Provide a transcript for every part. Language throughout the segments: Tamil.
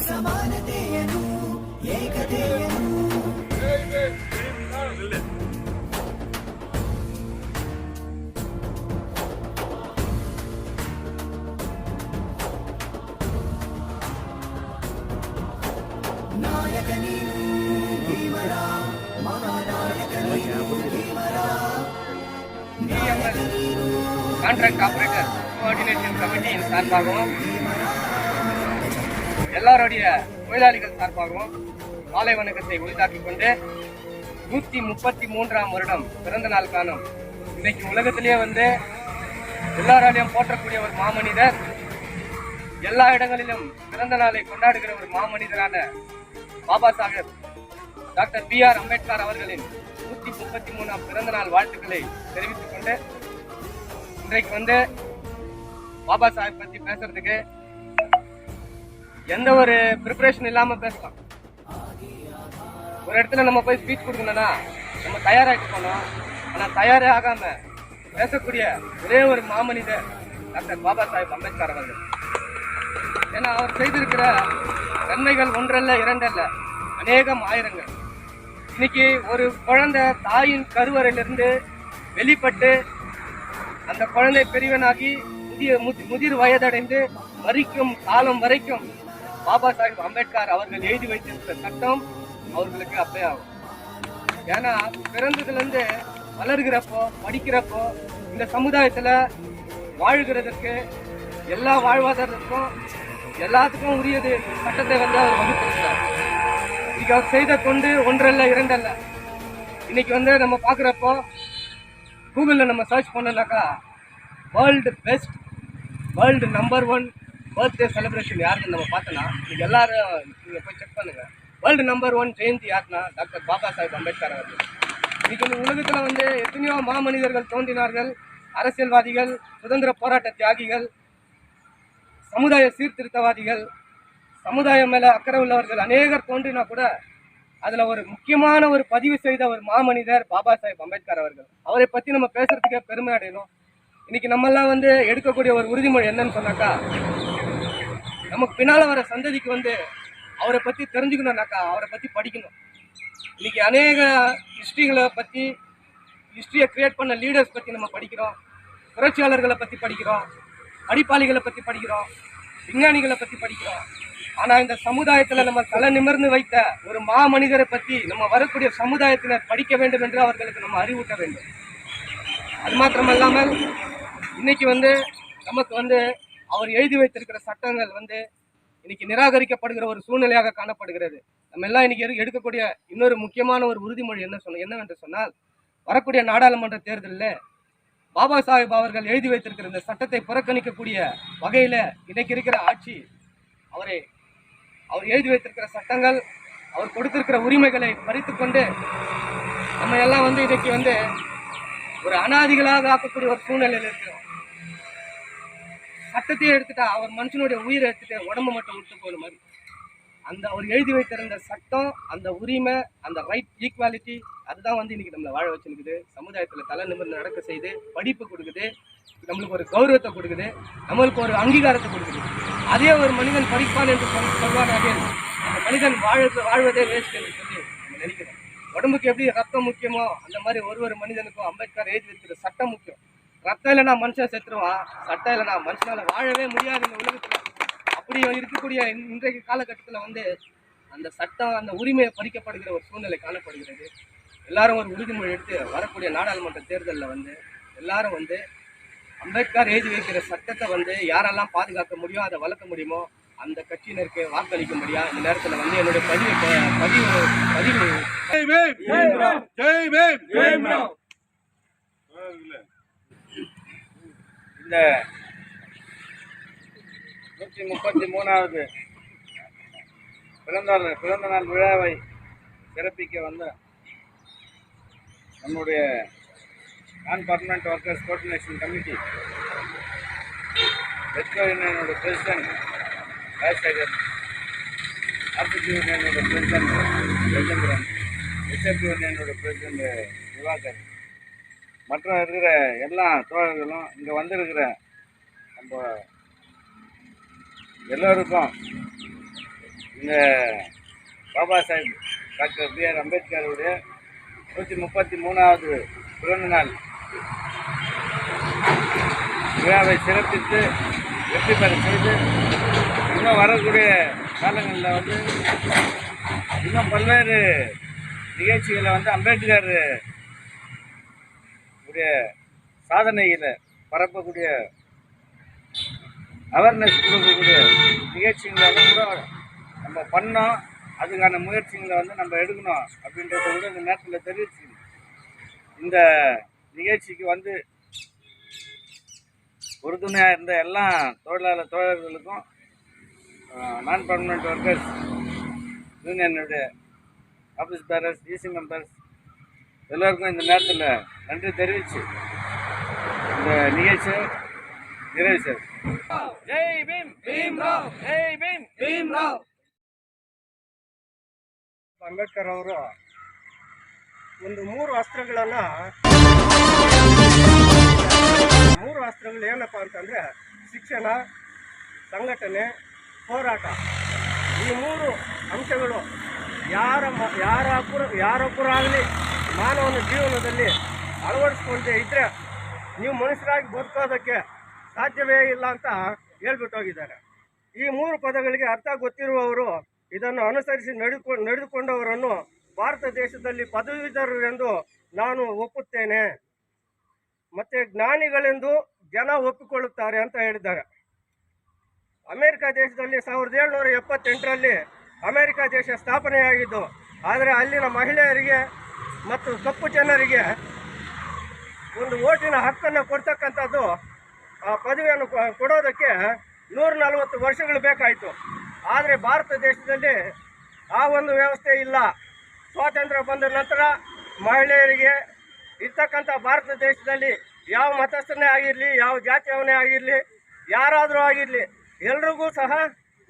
ಸಮಾನತೆಯನ್ನು ಏಕತೆಯನ್ನು ನಾಯಕ ನೀನು ಭೀಮರ ಮಹಾನಾಯಕ ನೀನು ಭೀಮರ கான்ட்ராக்ட் ஆபரேட்டர் கோஆர்டினேஷன் கமிட்டியின் சார்பாகவும் எல்லாருடைய தொழிலாளிகள் சார்பாகவும் மாலை வணக்கத்தை உரித்தாக்கிக் கொண்டு 133ஆம் வருடம் பிறந்த நாள் காணும். இன்னைக்கு உலகத்திலேயே எல்லாராலையும் போற்றக்கூடிய ஒரு மாமனிதர், எல்லா இடங்களிலும் பிறந்த நாளை கொண்டாடுகிற ஒரு மாமனிதரான பாபா சாஹேப் டாக்டர் B.R. அம்பேத்கர் அவர்களின் 133ஆம் பிறந்த நாள் வாழ்த்துக்களை தெரிவித்துக் கொண்டு இன்றைக்கு பாபா சாஹேப் பத்தி பேசுறதுக்கு எந்த ஒரு ப்ரிப்பரேஷன் இல்லாம பேசலாம். ஒரு இடத்துல நம்ம போய் ஸ்பீச் கொடுக்கணும்னா நம்ம தயாராகிட்டு போனோம். ஆனா தயாரே ஆகாம பேசக்கூடிய ஒரே ஒரு மாமனிதர் டாக்டர் பாபா சாஹேப் அம்பேத்கர் அவர்கள். ஏன்னா அவர் செய்திருக்கிற நன்மைகள் ஒன்றல்ல இரண்டல்ல, அநேகம் ஆயிரங்கள். இன்னைக்கு ஒரு குழந்தை தாயின் கருவறையிலிருந்து வெளிப்பட்டு அந்த குழந்தை பெரியவனாகி முதிர் வயதடைந்து மறிக்கும் காலம் வரைக்கும் பாபா சாஹேப் அம்பேத்கர் அவர்கள் எழுதி வைத்திருக்கிற சட்டம் அவர்களுக்கு அப்ளை ஆகும். ஏன்னா பிறந்ததுல இருந்து வளர்கிறப்போ படிக்கிறப்போ இந்த சமுதாயத்துல வாழ்கிறதுக்கு எல்லா வாழ்வாதாரத்துக்கும் எல்லாத்துக்கும் உரியது சட்டத்தை அவர் வகுத்திருக்கிறார். இன்னைக்கு அவர் செய்த தொண்டு ஒன்றல்ல இரண்டல்ல. இன்னைக்கு நம்ம பாக்குறப்போ கூகுளில் நம்ம சர்ச் பண்ணோம்னாக்கா வேர்ல்டு நம்பர் 1 பர்த்டே செலிப்ரேஷன் யாருன்னு நம்ம பார்த்தோன்னா இன்னைக்கு எல்லாரும் நீங்கள் போய் செக் பண்ணுங்க. வேர்ல்டு நம்பர் 1 ஜெயந்தி யாருன்னா டாக்டர் பாபா சாஹேப் அம்பேத்கர் அவர்கள். இன்னைக்கு இந்த உலகத்தில் எத்தனையோ மாமனிதர்கள் தோன்றினார்கள். அரசியல்வாதிகள், சுதந்திர போராட்ட தியாகிகள், சமுதாய சீர்திருத்தவாதிகள், சமுதாயம் மேல அக்கறை உள்ளவர்கள் அநேகர் தோன்றினா கூட அதுல ஒரு முக்கியமான ஒரு பதிவு செய்த ஒரு மாமனிதர் பாபா சாஹேப் அம்பேத்கர் அவர்கள். அவரை பத்தி நம்ம பேசுறதுக்கே பெருமை அடையணும். இன்னைக்கு நம்ம எல்லாம் எடுக்கக்கூடிய ஒரு உறுதிமொழி என்னன்னு சொன்னாக்கா, நமக்கு பின்னால வர சந்ததிக்கு அவரை பத்தி தெரிஞ்சுக்கணும்னாக்கா அவரை பத்தி படிக்கணும். இன்னைக்கு அநேக ஹிஸ்டரியை கிரியேட் பண்ண லீடர்ஸ் பத்தி நம்ம படிக்கிறோம், புரட்சியாளர்களை பத்தி படிக்கிறோம், படிப்பாளிகளை பத்தி படிக்கிறோம், விஞ்ஞானிகளை பத்தி படிக்கிறோம். ஆனா இந்த சமுதாயத்துல நம்ம தலை நிமிர்ந்து வைத்த ஒரு மாமனிதரை பத்தி நம்ம வரக்கூடிய சமுதாயத்தினர் படிக்க வேண்டும் என்று அவர்களுக்கு நம்ம அறிவூட்ட வேண்டும். அது மாத்திரமல்லாமல் இன்னைக்கு நமக்கு அவர் எழுதி வைத்திருக்கிற சட்டங்கள் இன்னைக்கு நிராகரிக்கப்படுகிற ஒரு சூழ்நிலையாக காணப்படுகிறது. நம்ம எல்லாம் இன்னைக்கு எடுக்கக்கூடிய இன்னொரு முக்கியமான ஒரு உறுதிமொழி என்னவென்று சொன்னால், வரக்கூடிய நாடாளுமன்ற தேர்தலில் பாபா சாஹேப் அவர்கள் எழுதி வைத்திருக்கிற இந்த சட்டத்தை புறக்கணிக்கக்கூடிய வகையில இன்னைக்கு இருக்கிற ஆட்சி அவர் எழுதி வைத்திருக்கிற சட்டங்கள், அவர் கொடுத்திருக்கிற உரிமைகளை பறித்துக் கொண்டு நம்ம எல்லாம் இன்னைக்கு ஒரு அனாதிகளாக ஆக்கக்கூடிய ஒரு சூழ்நிலையில் இருக்கிறோம். சட்டத்தையே எடுத்துட்டா அவர் மனுஷனுடைய உயிரை எடுத்துட்டு உடம்பு மட்டும் விட்டு போகிற மாதிரி அந்த அவர் எழுதி வைத்திருந்த சட்டம், அந்த உரிமை, அந்த ரைட், ஈக்குவாலிட்டி, அதுதான் இன்னைக்கு நம்மளை வாழ வச்சுருக்குது. சமுதாயத்தில் தலை நிமிர்ந்து நடக்க செய்து படிப்பு கொடுக்குது, நம்மளுக்கு ஒரு கௌரவத்தை கொடுக்குது, நம்மளுக்கு ஒரு அங்கீகாரத்தை கொடுக்குது. அதே ஒரு மனிதன் படிப்பான் என்று சொல்வார்கள், அந்த மனிதன் வாழ்வதே வேஸ்ட் என்று சொல்லி நம்ம நினைக்கிறோம். உடம்புக்கு எப்படி ரத்தம் முக்கியமோ அந்த மாதிரி ஒரு மனிதனுக்கும் அம்பேத்கர் எழுதி வைக்கிற சட்டம் முக்கியம். ரத்தம் இல்லைனா மனுஷன் செத்துருவான், சட்டம் இல்லைனா மனுஷனால வாழவே முடியாது இந்த உலகத்துல. அப்படி இருக்கக்கூடிய இன்றைக்கு காலகட்டத்தில் அந்த சட்டம், அந்த உரிமையை பறிக்கப்படுகிற ஒரு சூழ்நிலை காணப்படுகிறது. எல்லாரும் ஒரு உறுதிமொழி எடுத்து வரக்கூடிய நாடாளுமன்ற தேர்தலில் எல்லாரும் அம்பேத்கர் எழுதி வைக்கிற சட்டத்தை வந்து யாரெல்லாம் பாதுகாக்க முடியும், அதை வளர்க்க முடியுமோ அந்த கட்சியினருக்கு வாக்களிக்கும்படியா இந்த நேரத்தில் வந்து என்னுடைய பதிவு இந்த 133வது பிறந்த நாள் விழாவை சிறப்பிக்க வந்த நம்முடைய நான் பர்மனெண்ட் ஒர்க்கர்ஸ் கோஆர்டினேஷன் கமிட்டி வெட்கோ யூனியனோட பிரசிடென்ட் ராஜசேகர், ஆர்சிபி யூனியனோட பிரசிடென்ட் ராஜேந்திரன், எஸ்எஃபி யூனியனோட பிரசிடென்ட் திவாகர், மற்ற இருக்கிற எல்லா தோழர்களும் இங்கே வந்திருக்கிற நம்ம எல்லோருக்கும் இந்த பாபா சாஹேப் டாக்டர் B.R. அம்பேத்கருடைய 133வது பிறந்த நாள் விழாவை சிறப்பித்து வெற்றி பெற செய்து இன்னும் வரக்கூடிய காலங்களில் வந்து இன்னும் பல்வேறு நிகழ்ச்சிகளை வந்து அம்பேத்கர் உடைய சாதனைகளை பரப்பக்கூடிய அவேர்னஸ் கொடுக்கக்கூடிய நிகழ்ச்சிகளெல்லாம் கூட நம்ம பண்ணோம். அதுக்கான முயற்சிகளை வந்து நம்ம எடுக்கணும் அப்படின்றத கூட இந்த நேரத்தில் தெரிவிச்சு இந்த நிகழ்ச்சிக்கு வந்து உறுதுணையாக இருந்த எல்லா தோழர்களுக்கும் நான் பர்மனெண்ட் ஒர்க்கர்ஸ் யூனியனுடைய ஆஃபீஸ் பேரர்ஸ், ஈசி மெம்பர்ஸ் எல்லோருக்கும் இந்த நேரத்தில் நன்றி தெரிவித்து இந்த நிகழ்ச்சியை நிறைவு செய்யும். ஜெய் பீம், பீம்ராவ், ஜெய் பீம், பீம்ராவ். ಅಂಬೇಡ್ಕರ್ ಅವರು ಒಂದು ಮೂರು ಅಸ್ತ್ರಗಳು ಏನಪ್ಪ ಅಂತಂದರೆ ಶಿಕ್ಷಣ, ಸಂಘಟನೆ, ಹೋರಾಟ. ಈ ಮೂರು ಅಂಶಗಳು ಯಾರೊಬ್ಬರಾಗಲಿ ಮಾನವನ ಜೀವನದಲ್ಲಿ ಅಳವಡಿಸ್ಕೊಂಡೇ ಇದ್ದರೆ ನೀವು ಮನುಷ್ಯರಾಗಿ ಬದುಕೋದಕ್ಕೆ ಸಾಧ್ಯವೇ ಇಲ್ಲ ಅಂತ ಹೇಳ್ಬಿಟ್ಟು ಹೋಗಿದ್ದಾರೆ. ಈ ಮೂರು ಪದಗಳಿಗೆ ಅರ್ಥ ಗೊತ್ತಿರುವವರು ಇದನ್ನು ಅನುಸರಿಸಿ ನಡೆದುಕೊಂಡವರನ್ನು ಭಾರತ ದೇಶದಲ್ಲಿ ಪದವೀಧರರೆಂದು ನಾನು ಒಪ್ಪುತ್ತೇನೆ, ಮತ್ತು ಜ್ಞಾನಿಗಳೆಂದು ಜನ ಒಪ್ಪಿಕೊಳ್ಳುತ್ತಾರೆ ಅಂತ ಹೇಳಿದ್ದಾರೆ. ಅಮೆರಿಕ ದೇಶದಲ್ಲಿ 1778ರಲ್ಲಿ ಅಮೆರಿಕ ದೇಶ ಸ್ಥಾಪನೆಯಾಗಿದ್ದು, ಆದರೆ ಅಲ್ಲಿನ ಮಹಿಳೆಯರಿಗೆ ಮತ್ತು ಕಪ್ಪು ಜನರಿಗೆ ಒಂದು ಓಟಿನ ಹಕ್ಕನ್ನು ಕೊಡ್ತಕ್ಕಂಥದ್ದು, ಆ ಪದವಿಯನ್ನು ಕೊಡೋದಕ್ಕೆ 140 ವರ್ಷಗಳು ಬೇಕಾಯಿತು. ಆದರೆ ಭಾರತ ದೇಶದಲ್ಲಿ ಆ ಒಂದು ವ್ಯವಸ್ಥೆ ಇಲ್ಲ. ಸ್ವಾತಂತ್ರ್ಯ ಬಂದ ನಂತರ ಮಹಿಳೆಯರಿಗೆ ಇರ್ತಕ್ಕಂಥ ಭಾರತ ದೇಶದಲ್ಲಿ ಯಾವ ಮತಸ್ಥನೇ ಆಗಿರಲಿ, ಯಾವ ಜಾತಿಯವನೇ ಆಗಿರಲಿ, ಯಾರಾದರೂ ಆಗಿರಲಿ, ಎಲ್ರಿಗೂ ಸಹ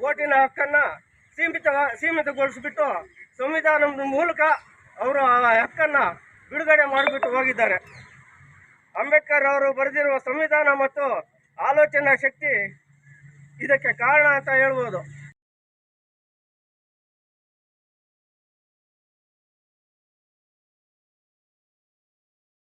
ಓಟಿನ ಹಕ್ಕನ್ನು ಸೀಮಿತಗೊಳಿಸಿಬಿಟ್ಟು ಸಂವಿಧಾನದ ಮೂಲಕ ಅವರು ಆ ಹಕ್ಕನ್ನು ಬಿಡುಗಡೆ ಮಾಡಿಬಿಟ್ಟು ಹೋಗಿದ್ದಾರೆ. ಅಂಬೇಡ್ಕರ್ ಅವರು ಬರೆದಿರುವ ಸಂವಿಧಾನ ಮತ್ತು ಆಲೋಚನಾ ಶಕ್ತಿ ಇದಕ್ಕೆ ಕಾರಣ ಅಂತ ಹೇಳ್ಬೋದು.